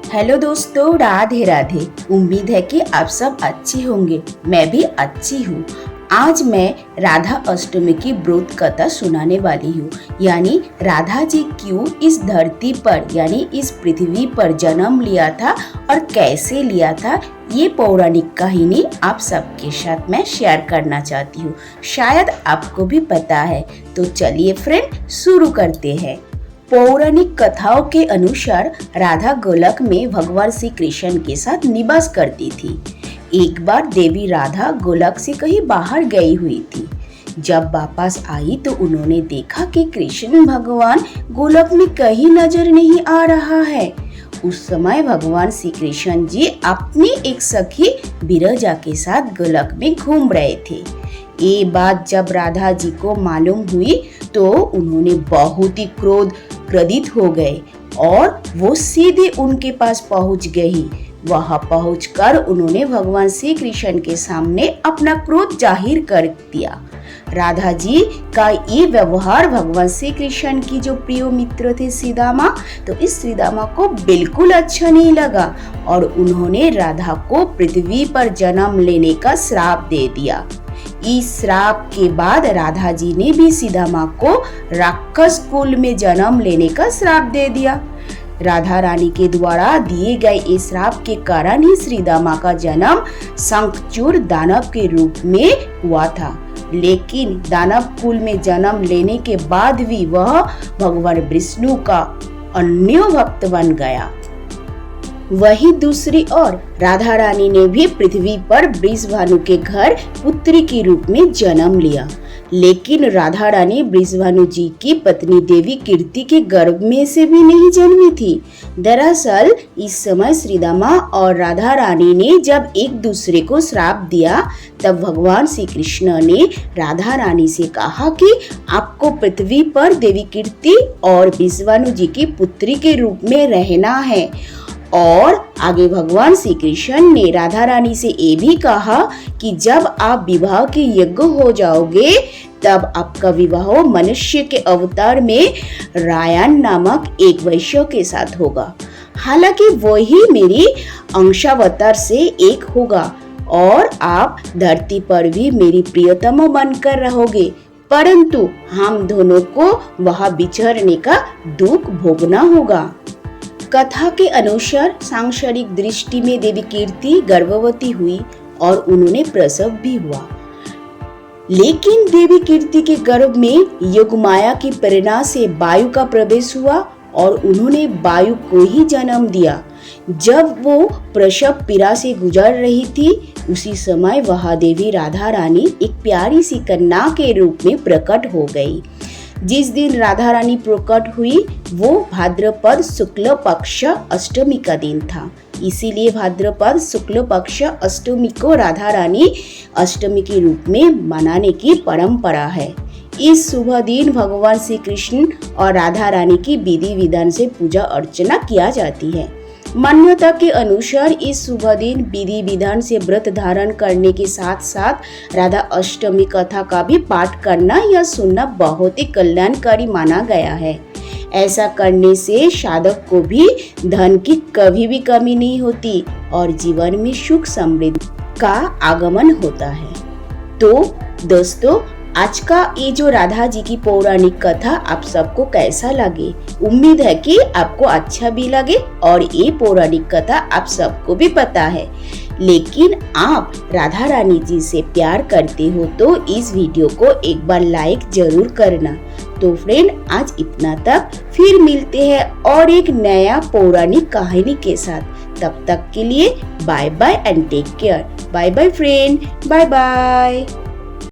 Hello दोस्तों, राधे राधे। उम्मीद है कि आप सब अच्छे होंगे। मैं भी अच्छी हूँ। आज मैं राधा अष्टमी की व्रत कथा सुनाने वाली हूँ, यानी राधा जी क्यों इस धरती पर यानी इस पृथ्वी पर जन्म लिया था और कैसे लिया था, ये पौराणिक कहानी आप सबके साथ मैं शेयर करना चाहती हूँ। शायद आपको भी पता है, तो चलिए फ्रेंड शुरू करते हैं। पौराणिक कथाओं के अनुसार राधा गोलक में भगवान श्री कृष्ण के साथ निवास करती थी। एक बार देवी राधा गोलक से कहीं बाहर गई हुई थी। जब वापस आई तो उन्होंने देखा कि कृष्ण भगवान गोलक में कहीं नजर नहीं आ रहा है। उस समय भगवान श्री कृष्ण जी अपनी एक सखी विरजा के साथ गोलक में घूम रहे थे। ये बात जब राधा जी को मालूम हुई तो उन्होंने बहुत ही क्रोधित हो गए और वो सीधे उनके पास पहुंच गई। वहां पहुंचकर उन्होंने भगवान श्री कृष्ण के सामने अपना क्रोध जाहिर कर दिया। राधा जी का ये व्यवहार भगवान श्री कृष्ण की जो प्रिय मित्र थे श्रीदामा, तो इस श्रीदामा को बिल्कुल अच्छा नहीं लगा और उन्होंने राधा को पृथ्वी पर जन्म लेने का श्राप दे दिया। इस श्राप के बाद राधा जी ने भी श्रीदामा को राक्षस कुल में जन्म लेने का श्राप दे दिया। राधा रानी के द्वारा दिए गए इस श्राप के कारण ही श्रीदामा का जन्म शंखचूड़ दानव के रूप में हुआ था। लेकिन दानव कुल में जन्म लेने के बाद भी वह भगवान विष्णु का अन्य भक्त बन गया। वही दूसरी ओर राधा रानी ने भी पृथ्वी पर वृषभानु के घर पुत्री के रूप में जन्म लिया। लेकिन राधा रानी वृषभानु जी की पत्नी देवी कीर्ति के गर्भ में से भी नहीं जन्मी थी। दरअसल इस समय श्रीदामा और राधा रानी ने जब एक दूसरे को श्राप दिया, तब भगवान श्री कृष्ण ने राधा रानी से कहा कि आपको पृथ्वी पर देवी कीर्ति और वृषभानु जी की पुत्री के रूप में रहना है। और आगे भगवान श्री कृष्ण ने राधा रानी से ये भी कहा कि जब आप विवाह के योग्य हो जाओगे तब आपका विवाह मनुष्य के अवतार में रायन नामक एक वैश्य के साथ होगा। हालांकि वही मेरी अंशावतार से एक होगा और आप धरती पर भी मेरी प्रियतम बनकर रहोगे, परंतु हम दोनों को वहां बिछड़ने का दुख भोगना होगा। कथा के अनुसार सांसारिक दृष्टि में देवी कीर्ति गर्भवती हुई और उन्होंने प्रसव भी हुआ। लेकिन देवी कीर्ति के गर्भ में योगमाया की प्रेरणा से वायु का प्रवेश हुआ और उन्होंने वायु को ही जन्म दिया। जब वो प्रसव पीड़ा से गुजर रही थी, उसी समय वह देवी राधा रानी एक प्यारी सी कन्या के रूप में प्रकट हो गई। जिस दिन राधा रानी प्रकट हुई वो भाद्रपद शुक्ल पक्ष अष्टमी का दिन था। इसीलिए भाद्रपद शुक्ल पक्ष अष्टमी को राधा रानी अष्टमी के रूप में मनाने की परंपरा है। इस शुभ दिन भगवान श्री कृष्ण और राधा रानी की विधि विधान से पूजा अर्चना किया जाती है। मान्यता के अनुसार इस शुभ दिन विधि विधान से व्रत धारण करने के साथ साथ राधा अष्टमी कथा का भी पाठ करना या सुनना बहुत ही कल्याणकारी माना गया है। ऐसा करने से साधक को भी धन की कभी भी कमी नहीं होती और जीवन में सुख समृद्धि का आगमन होता है। तो दोस्तों, आज का ये जो राधा जी की पौराणिक कथा आप सबको कैसा लगे? उम्मीद है कि आपको अच्छा भी लगे और ये पौराणिक कथा आप सबको भी पता है। लेकिन आप राधा रानी जी से प्यार करते हो तो इस वीडियो को एक बार लाइक जरूर करना। तो फ्रेंड, आज इतना तक, फिर मिलते हैं और एक नया पौराणिक कहानी के साथ। तब तक के लिए bye bye and take care. Bye bye friend, bye bye.